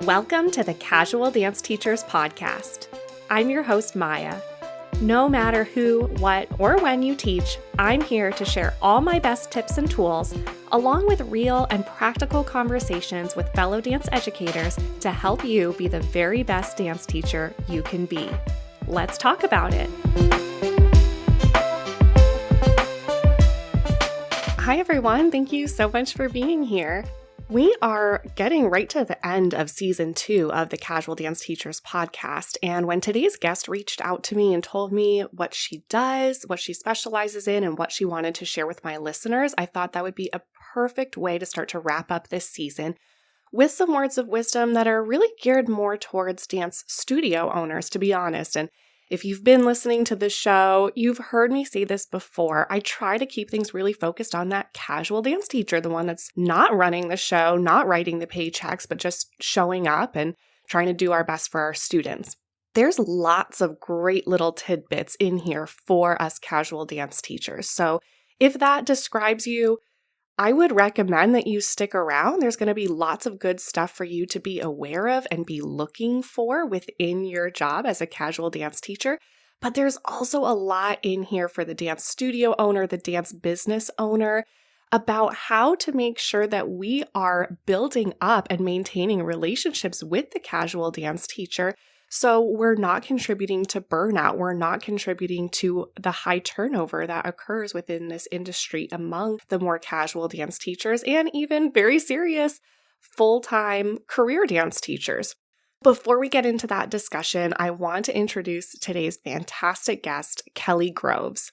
Welcome to the Casual Dance Teachers Podcast. I'm your host, Maya. No matter who, what, or when you teach, I'm here to share all my best tips and tools, along with real and practical conversations with fellow dance educators to help you be the very best dance teacher you can be. Let's talk about it. Hi, everyone. Thank you so much for being here. We are getting right to the end of season 2 of the Casual Dance Teachers podcast. And when today's guest reached out to me and told me what she does, what she specializes in, and what she wanted to share with my listeners, I thought that would be a perfect way to start to wrap up this season with some words of wisdom that are really geared more towards dance studio owners, to be honest. And if you've been listening to the show, you've heard me say this before. I try to keep things really focused on that casual dance teacher, the one that's not running the show, not writing the paychecks, but just showing up and trying to do our best for our students. There's lots of great little tidbits in here for us casual dance teachers. So if that describes you, I would recommend that you stick around. There's going to be lots of good stuff for you to be aware of and be looking for within your job as a casual dance teacher. But there's also a lot in here for the dance studio owner, the dance business owner, about how to make sure that we are building up and maintaining relationships with the casual dance teacher. So we're not contributing to burnout. We're not contributing to the high turnover that occurs within this industry among the more casual dance teachers and even very serious full-time career dance teachers. Before we get into that discussion, I want to introduce today's fantastic guest, Kelly Groves.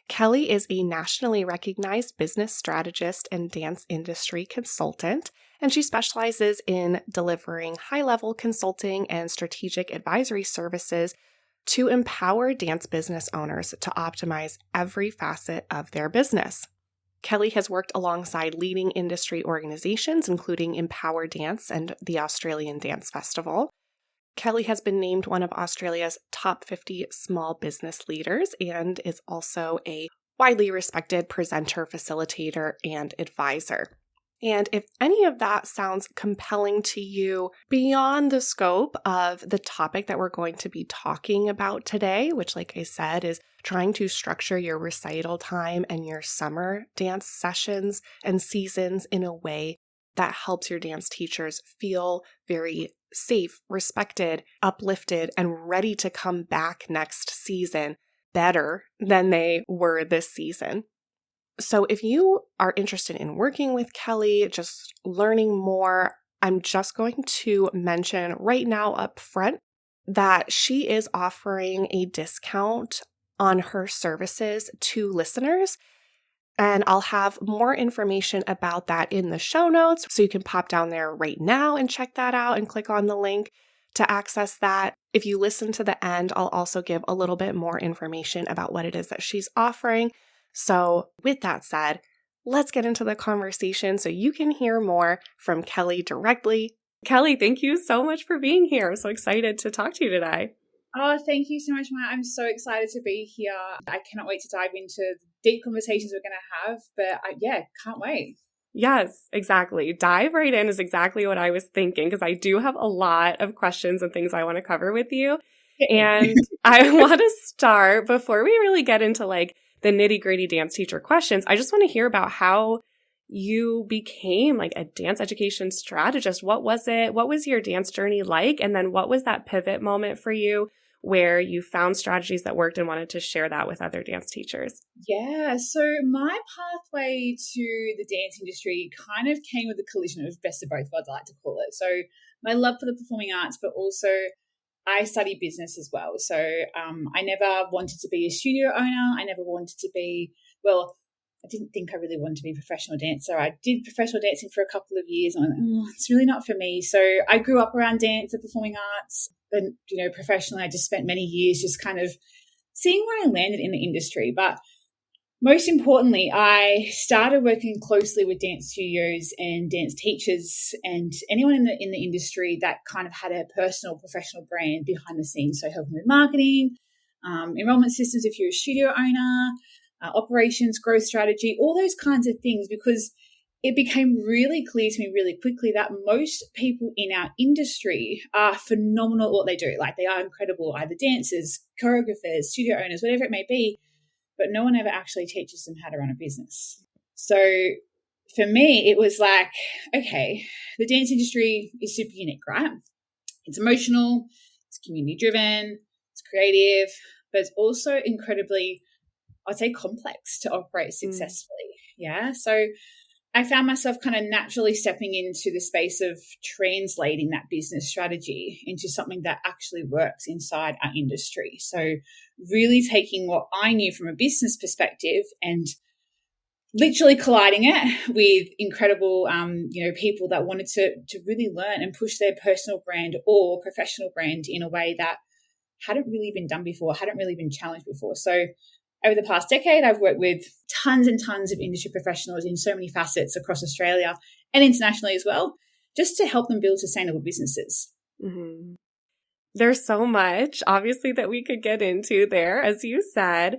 Kelly is a nationally recognized business strategist and dance industry consultant, and she specializes in delivering high-level consulting and strategic advisory services to empower dance business owners to optimize every facet of their business. Kelly has worked alongside leading industry organizations, including Empower Dance and the Australian Dance Festival. Kelly has been named one of Australia's top 50 small business leaders and is also a widely respected presenter, facilitator, and advisor. And if any of that sounds compelling to you beyond the scope of the topic that we're going to be talking about today, which, like I said, is trying to structure your recital time and your summer dance sessions and seasons in a way that helps your dance teachers feel very safe, respected, uplifted, and ready to come back next season better than they were this season. So if you are interested in working with Kelly, just learning more, I'm just going to mention right now up front that she is offering a discount on her services to listeners. And I'll have more information about that in the show notes. So you can pop down there right now and check that out and click on the link to access that. If you listen to the end, I'll also give a little bit more information about what it is that she's offering. So with that said, let's get into the conversation so you can hear more from Kelly directly. Kelly, thank you so much for being here. I'm so excited to talk to you today. Oh, thank you so much, Maya. I'm so excited to be here. I cannot wait to dive into the deep conversations we're going to have, but can't wait. Yes, exactly. Dive right in is exactly what I was thinking, because I do have a lot of questions and things I want to cover with you. And I want to start, before we really get into like the nitty-gritty dance teacher questions, I just want to hear about how you became like a dance education strategist. What was it? What was your dance journey like? And then what was that pivot moment for you where you found strategies that worked and wanted to share that with other dance teachers? Yeah, so my pathway to the dance industry kind of came with a collision of best of both worlds, I like to call it. So my love for the performing arts, but also I study business as well. So I never wanted to be a studio owner. I never wanted to be, I didn't think I really wanted to be a professional dancer. I did professional dancing for a couple of years and I went, it's really not for me. So I grew up around dance and performing arts. And, professionally, I just spent many years just kind of seeing where I landed in the industry. But most importantly, I started working closely with dance studios and dance teachers and anyone in the industry that kind of had a personal professional brand behind the scenes. So helping with marketing, enrollment systems if you're a studio owner, operations, growth strategy, all those kinds of things, because it became really clear to me really quickly that most people in our industry are phenomenal at what they do. Like, they are incredible, either dancers, choreographers, studio owners, whatever it may be, but no one ever actually teaches them how to run a business. So for me, it was like, okay, the dance industry is super unique, right? It's emotional, it's community driven, it's creative, but it's also incredibly, I'd say, complex to operate successfully. Yeah. So I found myself kind of naturally stepping into the space of translating that business strategy into something that actually works inside our industry. So really taking what I knew from a business perspective and literally colliding it with incredible, people that wanted to really learn and push their personal brand or professional brand in a way that hadn't really been done before, hadn't really been challenged before. So over the past decade, I've worked with tons and tons of industry professionals in so many facets across Australia and internationally as well, just to help them build sustainable businesses. Mm-hmm. There's so much, obviously, that we could get into there, as you said.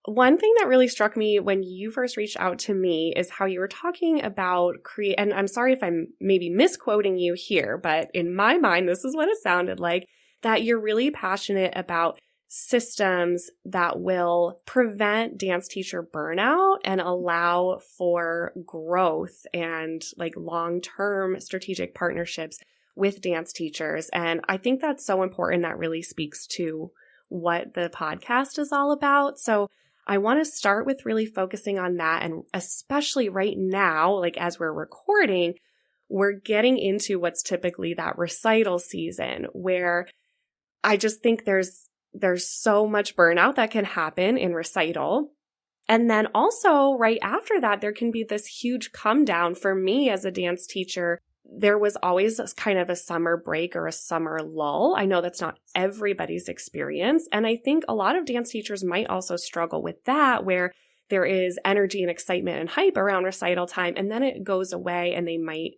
One thing that really struck me when you first reached out to me is how you were talking about and I'm sorry if I'm maybe misquoting you here, but in my mind, this is what it sounded like, that you're really passionate about systems that will prevent dance teacher burnout and allow for growth and like long-term strategic partnerships with dance teachers. And I think that's so important. That really speaks to what the podcast is all about. So I want to start with really focusing on that. And especially right now, like as we're recording, we're getting into what's typically that recital season, where I just think there's so much burnout that can happen in recital. And then also right after that, there can be this huge come down. For me as a dance teacher, there was always kind of a summer break or a summer lull. I know that's not everybody's experience. And I think a lot of dance teachers might also struggle with that, where there is energy and excitement and hype around recital time, and then it goes away and they might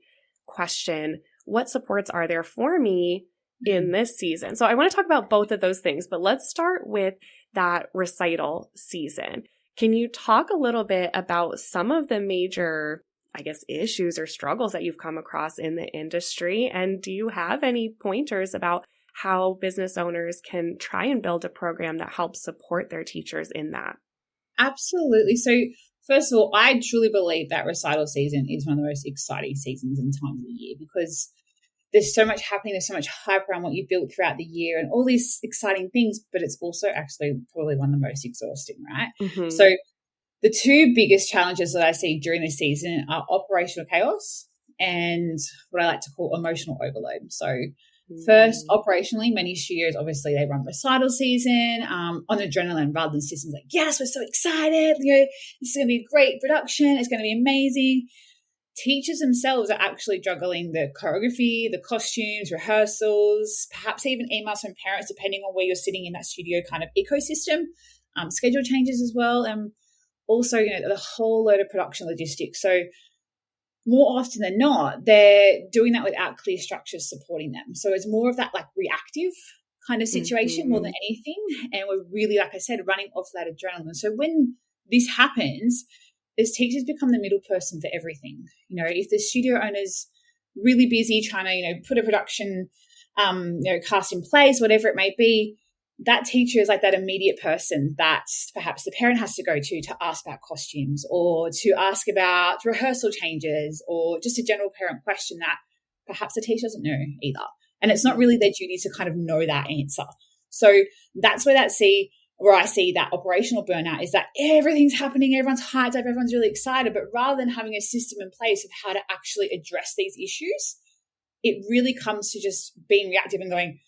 question, what supports are there for me in this season? So I want to talk about both of those things, but let's start with that recital season. Can you talk a little bit about some of the major, I guess, issues or struggles that you've come across in the industry? And do you have any pointers about how business owners can try and build a program that helps support their teachers in that? Absolutely. So first of all, I truly believe that recital season is one of the most exciting seasons and times of the year, because there's so much happening. There's so much hype around what you've built throughout the year and all these exciting things, but it's also actually probably one of the most exhausting, right? Mm-hmm. So the two biggest challenges that I see during this season are operational chaos and what I like to call emotional overload. So first, operationally, many studios, obviously, they run recital season on adrenaline rather than systems like, yes, we're so excited. This is going to be a great production. It's going to be amazing. Teachers themselves are actually juggling the choreography, the costumes, rehearsals, perhaps even emails from parents, depending on where you're sitting in that studio kind of ecosystem, schedule changes as well, and also, the whole load of production logistics. So more often than not, they're doing that without clear structures supporting them. So it's more of that like reactive kind of situation more than anything. And we're really, like I said, running off that adrenaline. So when this happens, as teachers become the middle person for everything. If the studio owner's really busy trying to, put a production, cast in place, whatever it may be, that teacher is like that immediate person that perhaps the parent has to go to ask about costumes or to ask about rehearsal changes or just a general parent question that perhaps the teacher doesn't know either. And it's not really their duty to kind of know that answer. So that's where I see that operational burnout is that everything's happening, everyone's hyped up, everyone's really excited, but rather than having a system in place of how to actually address these issues, it really comes to just being reactive and going,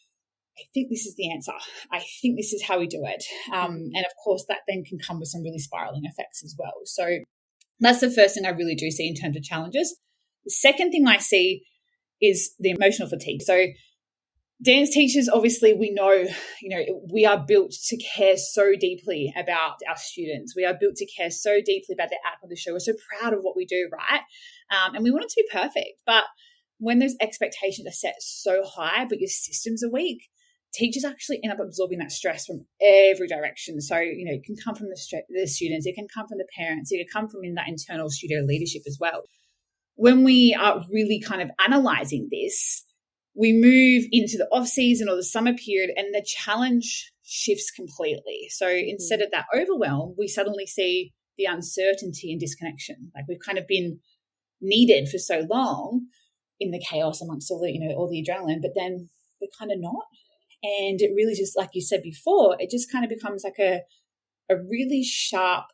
I think this is the answer. I think this is how we do it. And of course, that then can come with some really spiraling effects as well. So that's the first thing I really do see in terms of challenges. The second thing I see is the emotional fatigue. So dance teachers, obviously, we know, we are built to care so deeply about our students. We are built to care so deeply about the outcome of the show. We're so proud of what we do, right? And we want it to be perfect. But when those expectations are set so high, but your systems are weak, teachers actually end up absorbing that stress from every direction. So, it can come from the students, it can come from the parents, it can come from in that internal studio leadership as well. when we are really kind of analyzing this, we move into the off season or the summer period and the challenge shifts completely. So instead of that overwhelm, we suddenly see the uncertainty and disconnection. Like we've kind of been needed for so long in the chaos amongst all the, all the adrenaline, but then we're kind of not. And it really just, like you said before, it just kind of becomes like a really sharp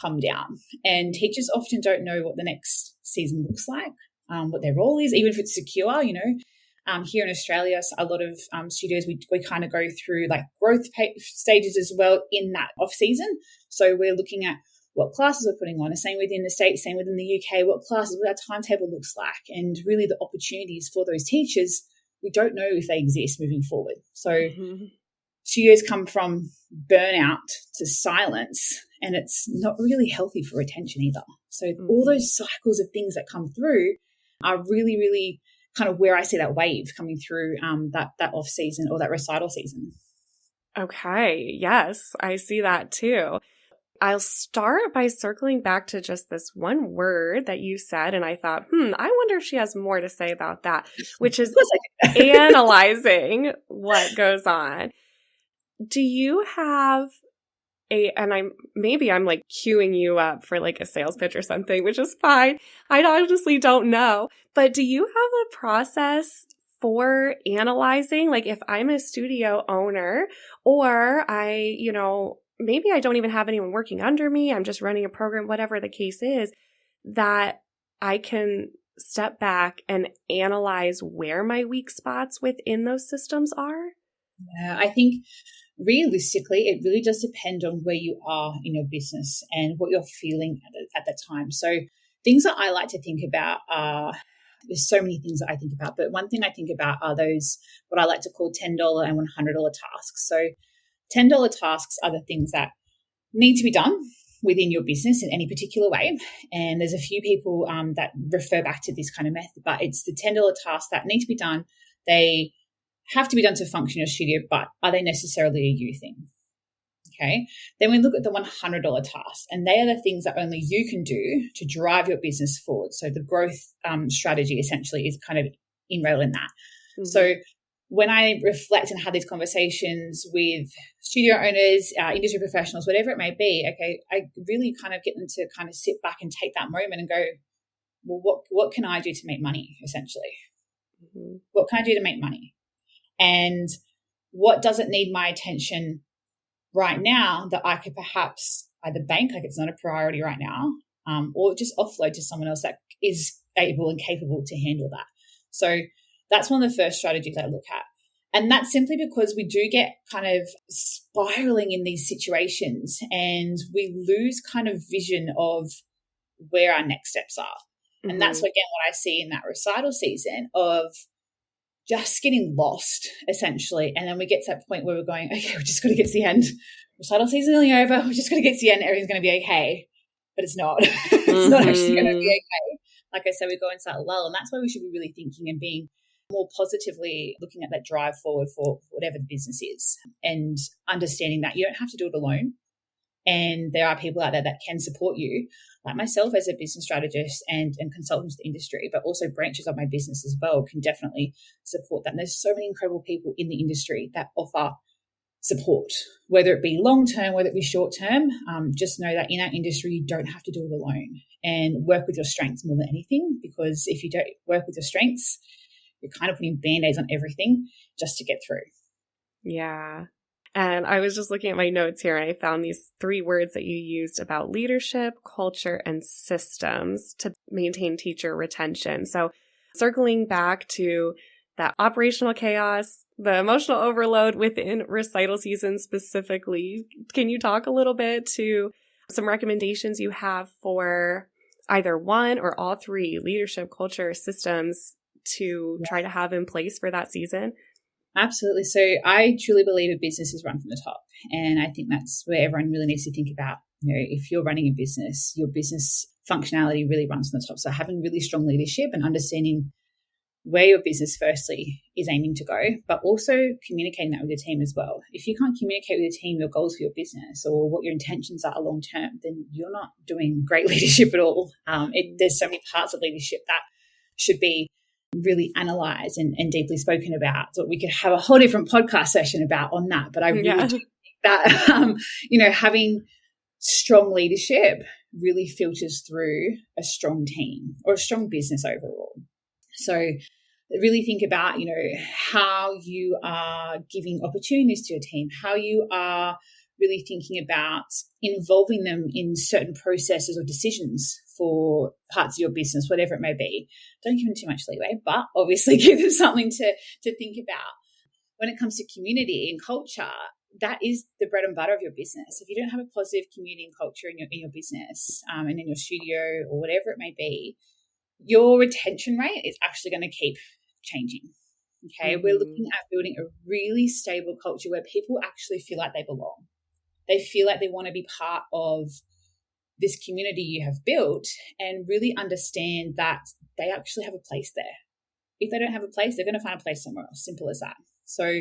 come down. And teachers often don't know what the next season looks like, what their role is, even if it's secure, Here in Australia, a lot of studios, we kind of go through like growth stages as well in that off season. So we're looking at what classes we're putting on, the same within the States, same within the UK, what classes, what our timetable looks like, and really the opportunities for those teachers, we don't know if they exist moving forward. So studios come from burnout to silence, and it's not really healthy for retention either. So all those cycles of things that come through are really, really kind of where I see that wave coming through that off season or that recital season. Okay. Yes, I see that too. I'll start by circling back to just this one word that you said, and I thought, I wonder if she has more to say about that, which is analyzing what goes on. Do you have and I'm like queuing you up for like a sales pitch or something, which is fine. I honestly don't know, but do you have a process for analyzing? Like if I'm a studio owner or maybe I don't even have anyone working under me, I'm just running a program, whatever the case is, that I can step back and analyze where my weak spots within those systems are? Yeah, I think realistically, it really does depend on where you are in your business and what you're feeling at that time. So things that I like to think about are, there's so many things that I think about, but one thing I think about are those, what I like to call $10 and $100 tasks. So $10 tasks are the things that need to be done within your business in any particular way. And there's a few people that refer back to this kind of method, but it's the $10 tasks that need to be done. They have to be done to function your studio, but are they necessarily a you thing? Okay. Then we look at the $100 tasks, and they are the things that only you can do to drive your business forward. So the growth strategy essentially is kind of inrailed in that. So when I reflect and have these conversations with studio owners, industry professionals, whatever it may be, okay, I really kind of get them to kind of sit back and take that moment and go, well, what can I do to make money, essentially? What can I do to make money? And what doesn't need my attention right now that I could perhaps either bank, like it's not a priority right now, or just offload to someone else that is able and capable to handle that. So that's one of the first strategies I look at. And that's simply because we do get kind of spiraling in these situations and we lose kind of vision of where our next steps are. And that's, again, what I see in that recital season of just getting lost, essentially. And then we get to that point where we're going, okay, we're just got to get to the end. Recital season nearly over. We're just going to get to the end. Everything's going to be okay. But it's not. It's not actually going to be okay. Like I said, we go into that lull. And that's why we should be really thinking and being more positively looking at that drive forward for whatever the business is and understanding that you don't have to do it alone. And there are people out there that can support you, like myself as a business strategist and consultant to the industry, but also branches of my business as well can definitely support that. And there's so many incredible people in the industry that offer support, whether it be long-term, whether it be short-term. Just know that in our industry, you don't have to do it alone, and work with your strengths more than anything, because if you don't work with your strengths, you're kind of putting Band-Aids on everything just to get through. Yeah. And I was just looking at my notes here and I found these 3 words that you used about leadership, culture, and systems to maintain teacher retention. So circling back to that operational chaos, the emotional overload within recital season specifically, can you talk a little bit to some recommendations you have for either one or all 3, leadership, culture, systems, to try to have in place for that season? Absolutely. So I truly believe a business is run from the top. And I think that's where everyone really needs to think about, if you're running a business, your business functionality really runs from the top. So having really strong leadership and understanding where your business firstly is aiming to go, but also communicating that with your team as well. If you can't communicate with your team your goals for your business or what your intentions are long term, then you're not doing great leadership at all. There's so many parts of leadership that should be really analysed and deeply spoken about. So we could have a whole different podcast session about on that. But I really do think that having strong leadership really filters through a strong team or a strong business overall. So really think about, how you are giving opportunities to your team, how you are really thinking about involving them in certain processes or decisions for parts of your business, whatever it may be. Don't give them too much leeway, but obviously give them something to think about. When it comes to community and culture, that is the bread and butter of your business. If you don't have a positive community and culture in your business and in your studio or whatever it may be, your retention rate is actually going to keep changing. Okay, We're looking at building a really stable culture where people actually feel like they belong. They feel like they want to be part of this community you have built and really understand that they actually have a place there. If they don't have a place, they're going to find a place somewhere else. Simple as that. So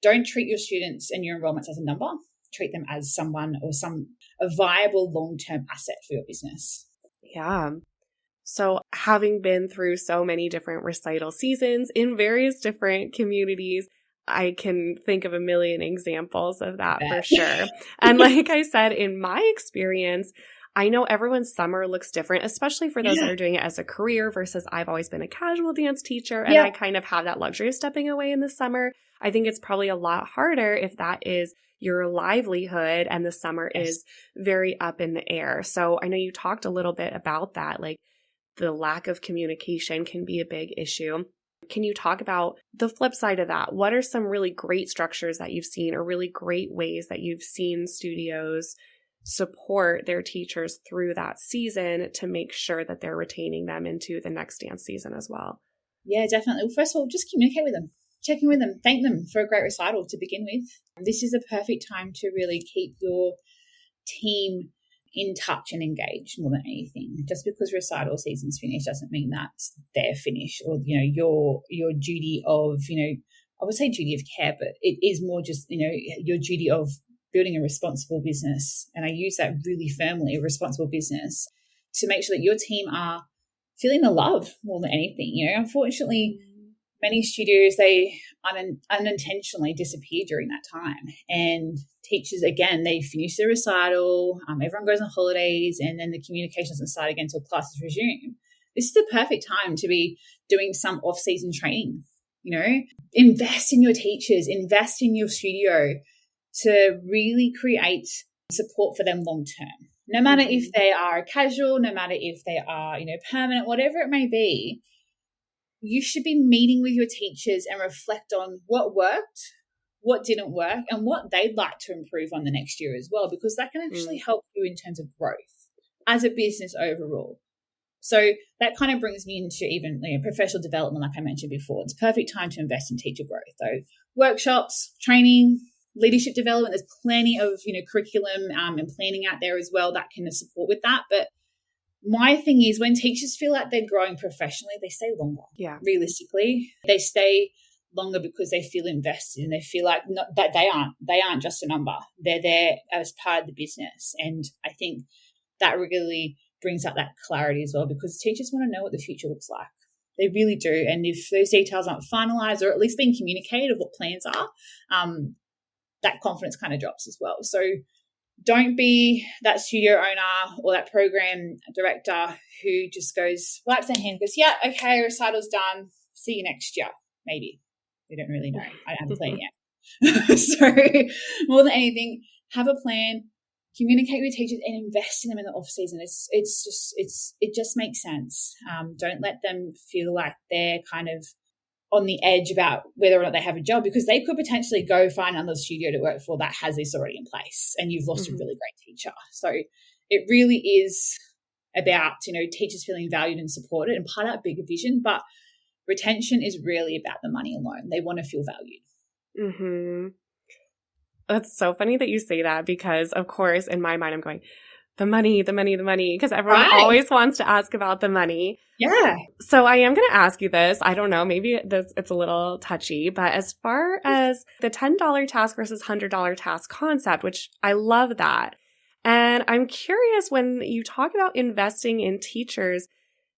don't treat your students and your enrollments as a number. Treat them as someone or a viable long-term asset for your business. Yeah. So having been through so many different recital seasons in various different communities, I can think of a million examples of that for sure. And like I said, in my experience, I know everyone's summer looks different, especially for those that are doing it as a career versus I've always been a casual dance teacher and I kind of have that luxury of stepping away in the summer. I think it's probably a lot harder if that is your livelihood and the summer is very up in the air. So I know you talked a little bit about that, like the lack of communication can be a big issue. Can you talk about the flip side of that? What are some really great structures that you've seen or really great ways that you've seen studios support their teachers through that season to make sure that they're retaining them into the next dance season as well? Yeah, definitely. Well, first of all, just communicate with them. Check in with them. Thank them for a great recital to begin with. This is a perfect time to really keep your team in touch and engaged more than anything. Just because recital season's finished doesn't mean that they're finished or, your duty of, I would say duty of care, but it is more just, your duty of building a responsible business. And I use that really firmly, a responsible business, to make sure that your team are feeling the love more than anything. Unfortunately, many studios, they unintentionally disappear during that time. And teachers, again, they finish their recital, everyone goes on holidays, and then the communication doesn't start again until classes resume. This is the perfect time to be doing some off-season training. Invest in your teachers, invest in your studio to really create support for them long term. No matter if they are casual, no matter if they are, permanent, whatever it may be, you should be meeting with your teachers and reflect on what worked, what didn't work, and what they'd like to improve on the next year as well, because that can actually help you in terms of growth as a business overall. So that kind of brings me into even professional development, like I mentioned before. It's a perfect time to invest in teacher growth. So workshops, training, leadership development, there's plenty of curriculum and planning out there as well that can support with that. But my thing is, when teachers feel like they're growing professionally, they stay longer. Yeah. Realistically, they stay longer because they feel invested and they feel like that they aren't just a number. They're there as part of the business. And I think that really brings out that clarity as well, because teachers want to know what the future looks like. They really do. And if those details aren't finalized or at least being communicated of what plans are, that confidence kind of drops as well. So don't be that studio owner or that program director who just goes, wipes their hand, goes, yeah, okay, recital's done. See you next year. Maybe. We don't really know. I haven't played yet. So more than anything, have a plan, communicate with teachers and invest in them in the off season. It just makes sense. Don't let them feel like they're kind of on the edge about whether or not they have a job, because they could potentially go find another studio to work for that has this already in place and you've lost a really great teacher. So it really is about, teachers feeling valued and supported and part of that bigger vision. But retention is really about the money alone. They want to feel valued. That's so funny that you say that, because of course in my mind I'm going, The money, because everyone Right. always wants to ask about the money. Yeah. So I am going to ask you this. I don't know, maybe it's a little touchy, but as far as the $10 task versus $100 task concept, which I love that. And I'm curious, when you talk about investing in teachers,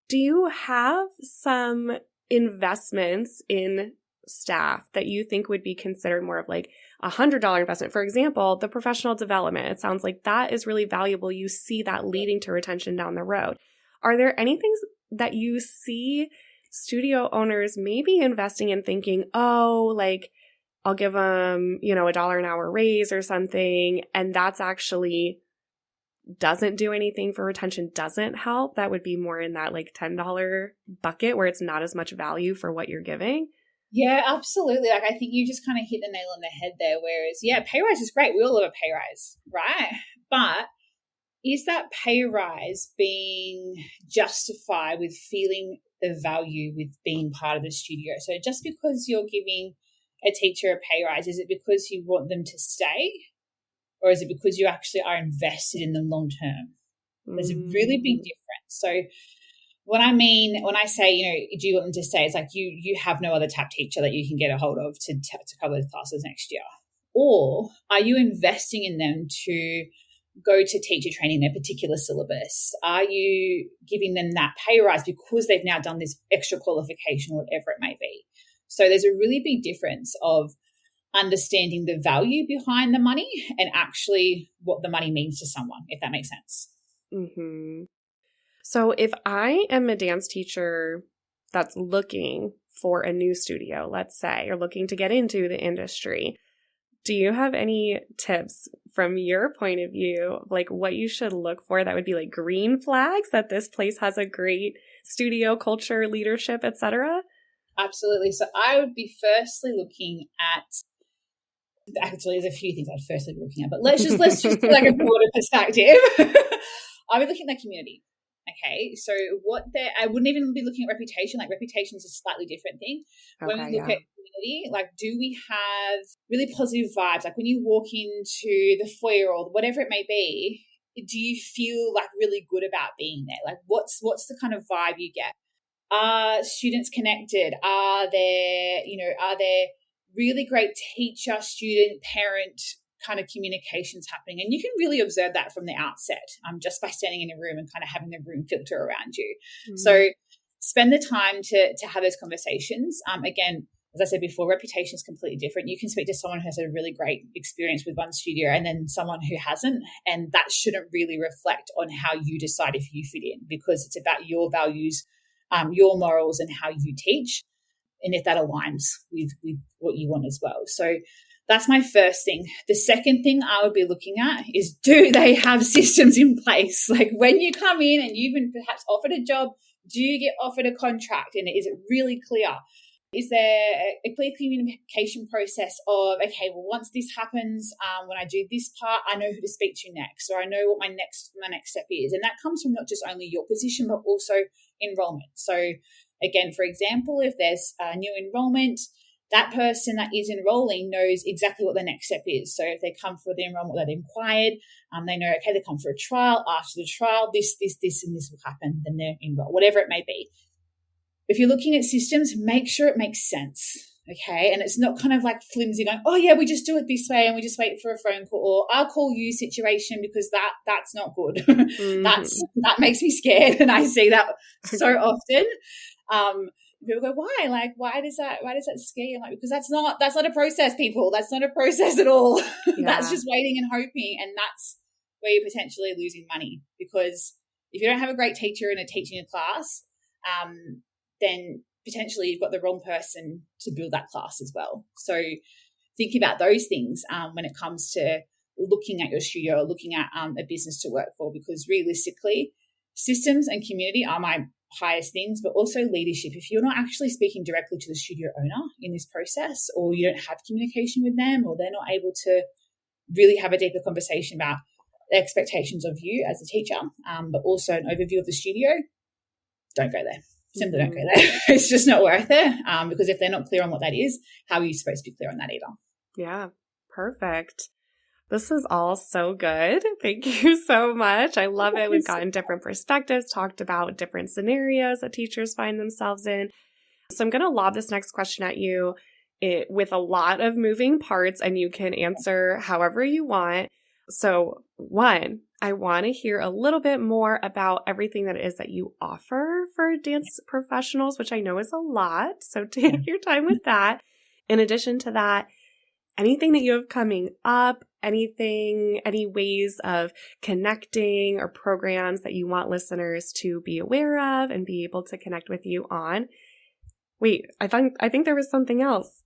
do you have some investments in staff that you think would be considered more of like $100 investment? For example, the professional development. It sounds like that is really valuable. You see that leading to retention down the road. Are there any things that you see studio owners maybe investing in, thinking, oh, like I'll give them, $1 an hour raise or something, and that's actually doesn't do anything for retention, doesn't help? That would be more in that like $10 bucket where it's not as much value for what you're giving. Yeah, absolutely. Like, I think you just kind of hit the nail on the head there. Whereas, yeah, pay rise is great. We all love a pay rise, right? But is that pay rise being justified with feeling the value with being part of the studio? So just because you're giving a teacher a pay rise, is it because you want them to stay? Or is it because you actually are invested in them long term? There's a really big difference. So when I say, do you want them to stay? It's like you have no other tap teacher that you can get a hold of to cover the classes next year. Or are you investing in them to go to teacher training in a particular syllabus? Are you giving them that pay rise because they've now done this extra qualification or whatever it may be? So there's a really big difference of understanding the value behind the money and actually what the money means to someone, if that makes sense. Mm-hmm. So if I am a dance teacher that's looking for a new studio, let's say, or looking to get into the industry, do you have any tips from your point of view, like what you should look for that would be like green flags that this place has a great studio culture, leadership, etc.? Absolutely. So I would be firstly looking at, actually there's a few things I'd firstly be looking at, but let's just do like a broader perspective. I would look at the community. Okay, so I wouldn't even be looking at reputation. Like, reputation is a slightly different thing. Okay, when we look at community, like, do we have really positive vibes? Like, when you walk into the foyer or whatever it may be, do you feel like really good about being there? Like, what's the kind of vibe you get? Are students connected? Are there really great teacher, student, parent kind of communications happening? And you can really observe that from the outset, just by standing in a room and kind of having the room filter around you. Mm-hmm. So spend the time to have those conversations. Again, as I said before, reputation is completely different. You can speak to someone who has a really great experience with one studio and then someone who hasn't, and that shouldn't really reflect on how you decide if you fit in, because it's about your values, your morals, and how you teach, and if that aligns with what you want as well. So that's my first thing. The second thing I would be looking at is, do they have systems in place? Like, when you come in and you've been perhaps offered a job, do you get offered a contract? And is it really clear? Is there a clear communication process of, okay, well, once this happens, when I do this part, I know who to speak to next, or I know what my next step is. And that comes from not just only your position, but also enrollment. So again, for example, if there's a new enrollment, that person that is enrolling knows exactly what the next step is. So if they come for the enrollment that they've inquired, they know, okay, they come for a trial. After the trial, this, and this will happen. Then they're enrolled, whatever it may be. If you're looking at systems, make sure it makes sense, okay? And it's not kind of like flimsy going, oh, yeah, we just do it this way and we just wait for a phone call, or I'll call you situation, because that's not good. Mm-hmm. That makes me scared, and I see that so often. People go, why? Like, why does that scare you? I'm like, because that's not a process, people. That's not a process at all. Yeah. That's just waiting and hoping, and that's where you're potentially losing money, because if you don't have a great teacher and a teaching a class, then potentially you've got the wrong person to build that class as well. So think about those things when it comes to looking at your studio or looking at a business to work for, because realistically, systems and community are my highest things, but also leadership. If you're not actually speaking directly to the studio owner in this process, or you don't have communication with them, or they're not able to really have a deeper conversation about the expectations of you as a teacher, but also an overview of the studio, don't go there. Simply don't go there. It's just not worth it, because if they're not clear on what that is, how are you supposed to be clear on that either? Yeah, perfect. This is all so good. Thank you so much. I love it. We've gotten different perspectives, talked about different scenarios that teachers find themselves in. So I'm going to lob this next question at you with a lot of moving parts, and you can answer however you want. So one, I want to hear a little bit more about everything that it is that you offer for dance professionals, which I know is a lot. So take your time with that. In addition to that, anything that you have coming up, any ways of connecting or programs that you want listeners to be aware of and be able to connect with you on. Wait, I think there was something else.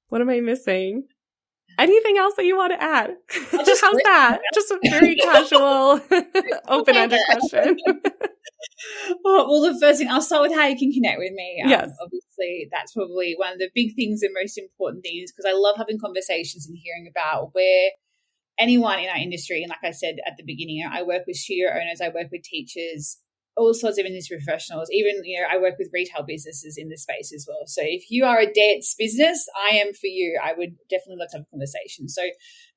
What am I missing? Anything else that you want to add? How's that? Just a very casual, open-ended question. Well, the first thing, I'll start with how you can connect with me. Yes. Obviously, that's probably one of the big things and most important things, because I love having conversations and hearing about where anyone in our industry, and like I said at the beginning, I work with studio owners, I work with teachers, all sorts of industry professionals, even, I work with retail businesses in the space as well. So if you are a dance business, I am for you. I would definitely love to have a conversation. So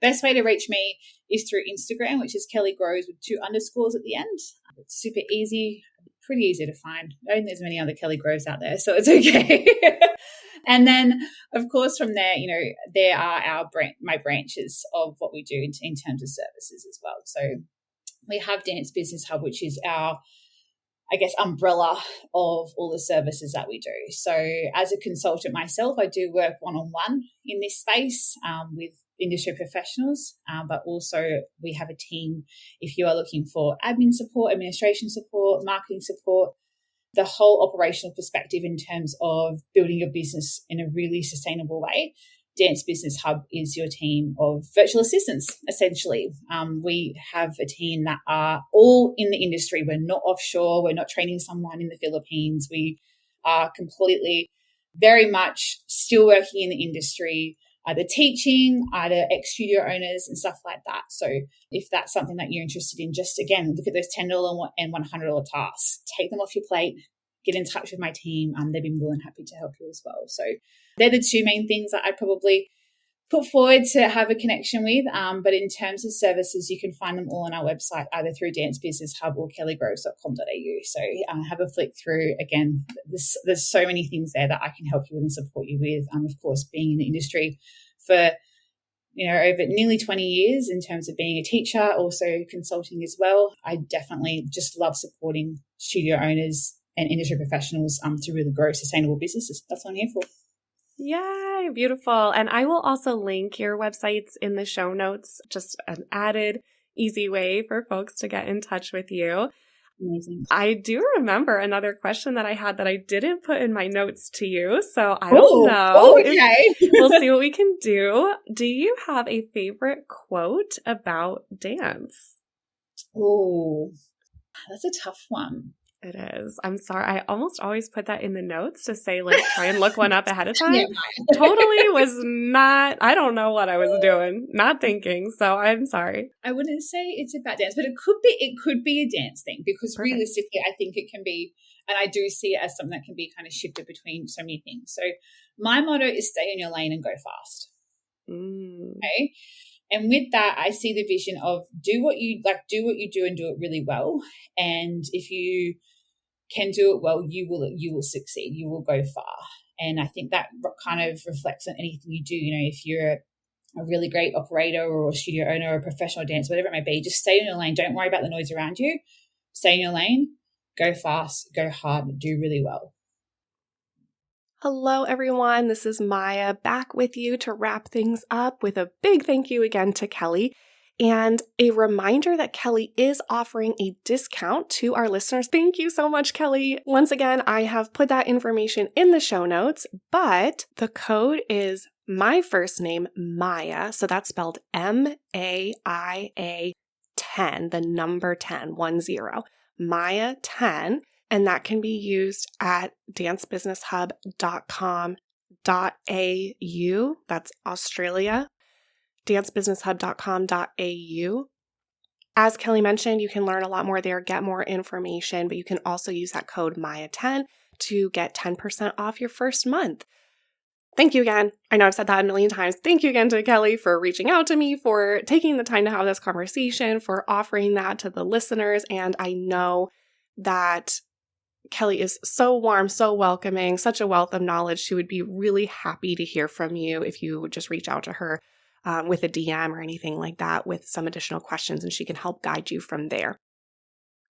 best way to reach me is through Instagram, which is Kelly Grows with 2 underscores at the end. It's super easy, pretty easy to find. I don't think there's many other Kelly Groves out there, so it's okay. And then, of course, from there, there are my branches of what we do in terms of services as well. So we have Dance Business Hub, which is our, umbrella of all the services that we do. So as a consultant myself, I do work one-on-one in this space with industry professionals, but also we have a team if you are looking for admin support, administration support, marketing support, the whole operational perspective in terms of building your business in a really sustainable way. Dance Business Hub is your team of virtual assistants, essentially. We have a team that are all in the industry. We're not offshore. We're not training someone in the Philippines. We are completely, very much still working in the industry, either teaching, either ex-studio owners and stuff like that. So if that's something that you're interested in, just again, look at those $10 and $100 tasks. Take them off your plate. Get in touch with my team. They'd be more than happy to help you as well. So they're the 2 main things that I'd probably put forward to have a connection with. But in terms of services, you can find them all on our website, either through Dance Business Hub or kellygroves.com.au. So have a flick through. Again, there's so many things there that I can help you with and support you with. Of course, being in the industry for over nearly 20 years in terms of being a teacher, also consulting as well. I definitely just love supporting studio owners and industry professionals to really grow sustainable businesses. That's what I'm here for. Yay, beautiful. And I will also link your websites in the show notes, just an added easy way for folks to get in touch with you. Amazing. I do remember another question that I had that I didn't put in my notes to you, so I don't know. Okay. We'll see what we can do. Do you have a favorite quote about dance? Oh, that's a tough one. It is. I'm sorry. I almost always put that in the notes to say, try and look one up ahead of time. Totally was not, I don't know what I was doing, not thinking. So I'm sorry. I wouldn't say it's about dance, but it could be a dance thing, because Perfect. Realistically, I think it can be, and I do see it as something that can be kind of shifted between so many things. So my motto is stay in your lane and go fast. Okay. And with that, I see the vision of do what you do and do it really well. And if you can do it well, you will succeed. You will go far. And I think that kind of reflects on anything you do. If you're a really great operator or a studio owner or a professional dancer, whatever it may be, just stay in your lane. Don't worry about the noise around you. Stay in your lane, go fast, go hard, do really well. Hello, everyone. This is Maya back with you to wrap things up with a big thank you again to Kelly. And a reminder that Kelly is offering a discount to our listeners. Thank you so much, Kelly. Once again, I have put that information in the show notes, but the code is my first name, Maya. So that's spelled MAIA 10, the number 10, 10, Maya 10. And that can be used at dancebusinesshub.com.au. That's Australia. dancebusinesshub.com.au. As Kelly mentioned, you can learn a lot more there, get more information, but you can also use that code Maya10 to get 10% off your first month. Thank you again. I know I've said that a million times. Thank you again to Kelly for reaching out to me, for taking the time to have this conversation, for offering that to the listeners. And I know that Kelly is so warm, so welcoming, such a wealth of knowledge. She would be really happy to hear from you if you would just reach out to her with a DM or anything like that with some additional questions, and she can help guide you from there.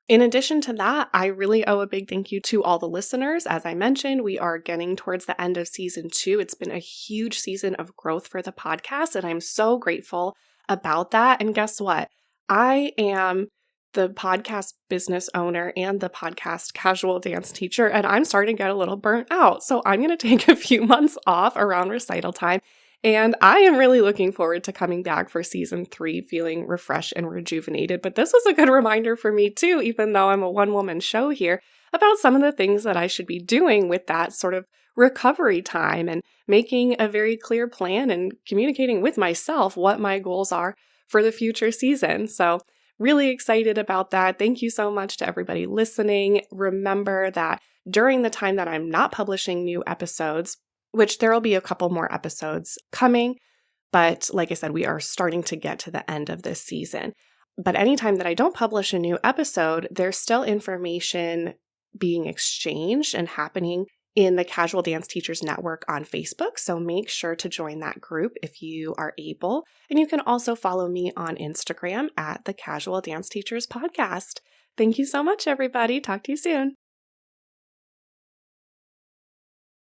In addition to that, I really owe a big thank you to all the listeners. As I mentioned, we are getting towards the end of season 2. It's been a huge season of growth for the podcast, and I'm so grateful about that. And guess what? I am the podcast business owner and the podcast casual dance teacher, and I'm starting to get a little burnt out. So I'm going to take a few months off around recital time. And I am really looking forward to coming back for season 3 feeling refreshed and rejuvenated. But this was a good reminder for me too, even though I'm a one-woman show here, about some of the things that I should be doing with that sort of recovery time and making a very clear plan and communicating with myself what my goals are for the future season. So really excited about that. Thank you so much to everybody listening. Remember that during the time that I'm not publishing new episodes, which there will be a couple more episodes coming, but like I said, we are starting to get to the end of this season. But anytime that I don't publish a new episode, there's still information being exchanged and happening in the Casual Dance Teachers Network on Facebook. So make sure to join that group if you are able. And you can also follow me on Instagram at the Casual Dance Teachers Podcast. Thank you so much, everybody. Talk to you soon.